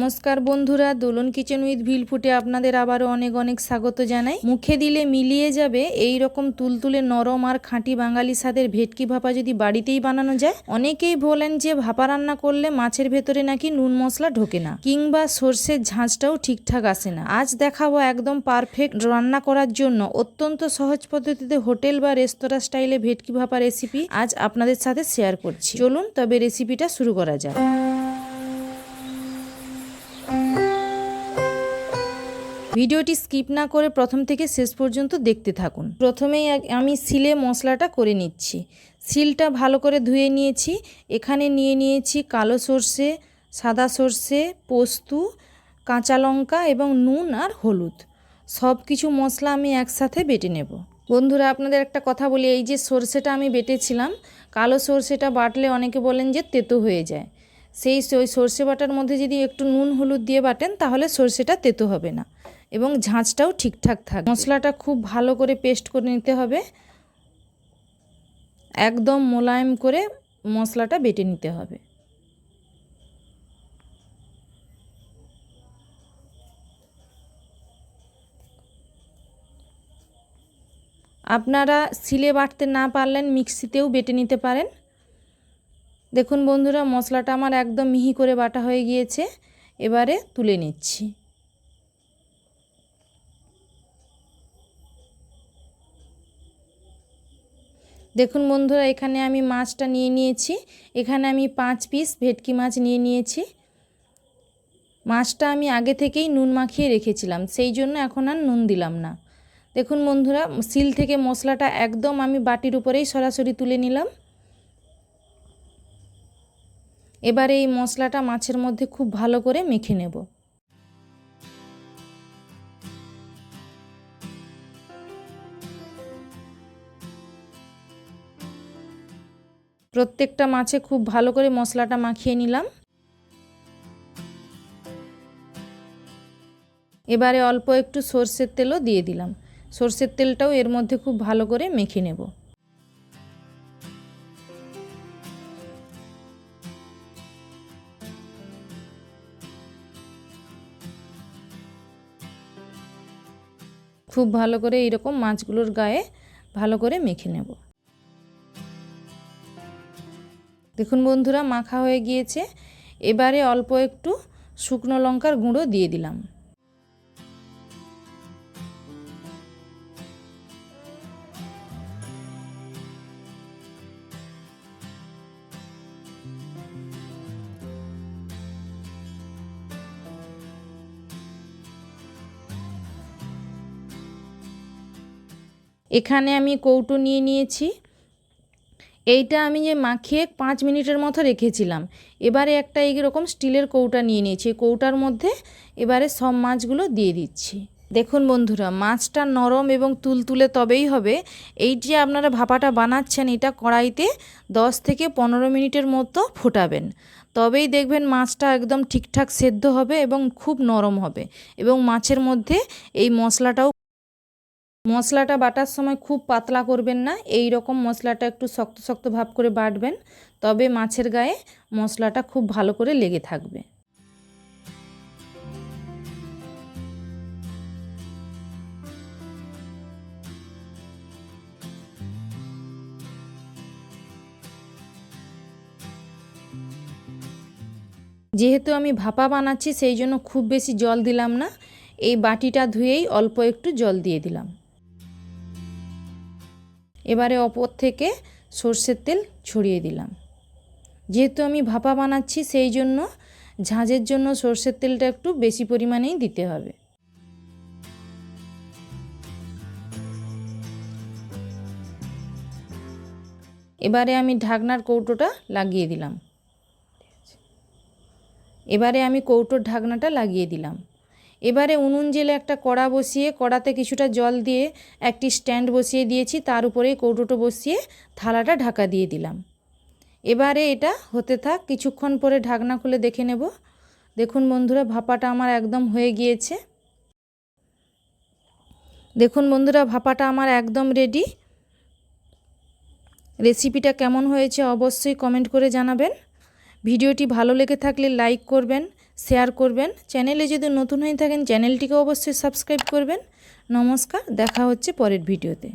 নমস্কার বন্ধুরা, দোলন kitchen with ভিলফুটে আপনাদের আবারও অনেক অনেক স্বাগত জানাই। মুখে দিলে মিলিয়ে যাবে এই রকম তুলতুলে নরম আর খাঁটি বাঙালি স্বাদের ভেটকি ভাপা যদি বাড়িতেই বানানো যায়। অনেকেই বলেন যে ভাপা রান্না করলে মাছের ভেতরে নাকি নুন মশলা ঢোকে না, কিংবা সর্ষের ঝাঁঝটাও ঠিকঠাক আসে না। আজ দেখাবো একদম পারফেক্ট রান্না করার জন্য অত্যন্ত সহজ পদ্ধতিতে হোটেল বা রেস্তোরাঁ স্টাইলে ভেটকি ভাপা রেসিপি আজ আপনাদের সাথে শেয়ার করছি। চলুন তবে রেসিপিটা শুরু করা যাক। ভিডিওটি স্কিপ না করে প্রথম থেকে শেষ পর্যন্ত দেখতে থাকুন। প্রথমেই আমি শিলে মশলাটা করে নিচ্ছি। শিলটা ভালো করে ধুয়ে নিয়েছি। এখানে নিয়ে নিয়েছি কালো সর্ষে, সাদা সর্ষে, পোস্ত, কাঁচা লঙ্কা এবং নুন আর হলুদ। সব কিছু মশলা আমি একসাথে বেটে নেব। বন্ধুরা, আপনাদের একটা কথা বলি, এই যে সর্ষেটা আমি বেটেছিলাম, কালো সর্ষেটা বাটলে অনেকে বলেন যে তেতো হয়ে যায়। ওই সর্ষে বাটার মধ্যে যদি একটু নুন হলুদ দিয়ে বাটেন তাহলে সর্ষেটা তেতো হবে না এবং ঝাঁঝটাও ঠিকঠাক থাকবে। মশলাটা খুব ভালো করে পেস্ট করে নিতে হবে। একদম মোলায়েম করে মশলাটা বেটে নিতে হবে। আপনারা শিলে বাটতে না পারলেন মিক্সিতেও বেটে নিতে পারেন। দেখুন বন্ধুরা, মশলাটা আমার একদম মিহি করে বাটা হয়ে গিয়েছে। এবারে তুলে নিচ্ছি। দেখুন বন্ধুরা, এখানে আমি মাছটা নিয়ে নিয়েছি। এখানে আমি 5 পিস ভেটকি মাছ নিয়ে নিয়েছি। মাছটা আমি আগে থেকেই নুন মাখিয়ে রেখেছিলাম, সেই জন্য এখন আর নুন দিলাম না। দেখুন বন্ধুরা, শিল থেকে মশলাটা একদম আমি বাটির উপরেই সরাসরি তুলে নিলাম। এবারে এই মশলাটা মাছের মধ্যে খুব ভালো করে মেখে নেব। প্রত্যেকটা মাছে খুব ভালো করে মশলাটা মাখিয়ে নিলাম। এবারে অল্প একটু সর্ষের তেলও দিয়ে দিলাম। সর্ষের তেলটাও এর মধ্যে খুব ভালো করে মেখে নেব। খুব ভালো করে এইরকম মাছগুলোর গায়ে ভালো করে মেখে নেব। দেখুন বন্ধুরা, মাখা হয়ে গিয়েছে। এবারে অল্প একটু শুকনো লঙ্কার গুঁড়ো দিয়ে দিলাম। এখানে আমি কৌটো নিয়ে নিয়েছি। এইটা আমি যে মাখিয়ে 5 মিনিটের মতো রেখেছিলাম। এবারে একটা এইরকম স্টিলের কৌটা নিয়ে নিয়েছি। কৌটার মধ্যে এবারে সব মাছগুলো দিয়ে দিচ্ছি। দেখুন বন্ধুরা, মাছটা নরম এবং তুলতুলে তবেই হবে। এই যে আপনারা ভাপাটা বানাচ্ছেন, এটা কড়াইতে 10 থেকে 15 মিনিটের মতো ফোটাবেন। তবেই দেখবেন মাছটা একদম ঠিকঠাক সেদ্ধ হবে এবং খুব নরম হবে। এবং মাছের মধ্যে এই মশলাটা বাটার সময় খুব পাতলা করবেন না, এই রকম মশলাটা একটু শক্ত শক্ত ভাব করে বাটবেন। তবে মাছের গায়ে মশলাটা খুব ভালো করে লেগে থাকবে। যেহেতু আমি ভাপা বানাচ্ছি সেই জন্য খুব বেশি জল দিলাম না। এই বাটিটা ধুয়েই অল্প একটু জল দিয়ে দিলাম। এবারে ওপর থেকে সর্ষের তেল ছড়িয়ে দিলাম। যেহেতু আমি ভাপা বানাচ্ছি সেই জন্য ঝাঁঝের জন্য সর্ষের তেলটা একটু বেশি পরিমাণেই দিতে হবে। এবারে আমি ঢাকনার কৌটোটা লাগিয়ে দিলাম। এবারে আমি কৌটোর ঢাকনাটা লাগিয়ে দিলাম। এবারে উনুন জেলে একটা কড়া বসিয়ে কড়াতে কিছুটা জল দিয়ে একটি স্ট্যান্ড বসিয়ে দিয়েছি। তার উপরে কৌটোটা বসিয়ে থালাটা ঢাকা দিয়ে দিলাম। এবারে এটা হতে থাক। কিছুক্ষণ পরে ঢাকনা খুলে দেখে নেব। দেখুন বন্ধুরা, ভাপাটা আমার একদম হয়ে গিয়েছে। দেখুন বন্ধুরা, ভাপাটা আমার একদম রেডি। রেসিপিটা কেমন হয়েছে অবশ্যই কমেন্ট করে জানাবেন। ভিডিওটি ভালো লেগে থাকলে লাইক করবেন, শেয়ার করবেন। চ্যানেলে যদি নতুন হয়ে থাকেন চ্যানেলটিকে অবশ্যই সাবস্ক্রাইব করবেন। নমস্কার, দেখা হচ্ছে পরের ভিডিওতে।